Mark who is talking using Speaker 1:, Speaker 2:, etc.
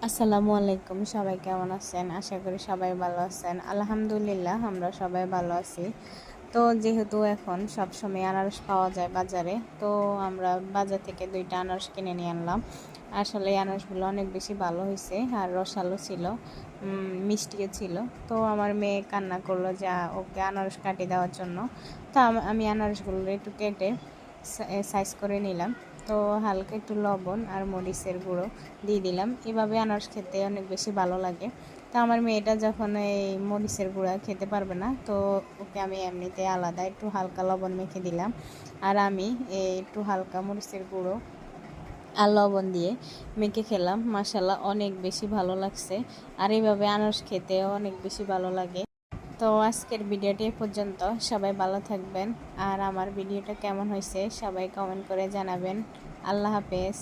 Speaker 1: আসসালামু আলাইকুম, সবাই কেমন আছেন? আশা করি সবাই ভালো আছেন। আলহামদুলিল্লাহ আমরা সবাই ভালো আছি। তো যেহেতু এখন সবসময় আনারস পাওয়া যায় বাজারে, তো আমরা বাজার থেকে 2টা আনারস কিনে নিয়ে আনলাম। আসলে এই আনারসগুলো অনেক বেশি ভালো হয়েছে আর রসালো ছিল, মিষ্টিও ছিল। তো আমার মেয়ে কান্না করলো যে ওকে আনারস কাটিয়ে দেওয়ার জন্য। তো আমি আনারসগুলো একটু কেটে সাইজ করে নিলাম। তো হালকা একটু লবণ আর মরিচের গুঁড়ো দিয়ে দিলাম। এভাবে আনারস খেতে অনেক বেশি ভালো লাগে। তো আমার মেয়েটা যখন এই মরিচের গুঁড়া খেতে পারবে না, তো ওকে আমি এমনিতে আলাদা একটু হালকা লবণ মেখে দিলাম। আর আমি একটু হালকা মরিচের গুঁড়ো আর লবণ দিয়ে মেখে খেলাম। মাশাল্লাহ অনেক বেশি ভালো লাগছে। আর এইভাবে আনারস খেতেও অনেক বেশি ভালো লাগে। তো আজকের ভিডিওটি এ পর্যন্ত। সবাই ভালো থাকবেন। আর আমার ভিডিওটা কেমন হয়েছে সবাই কমেন্ট করে জানাবেন। আল্লাহ হাফেজ।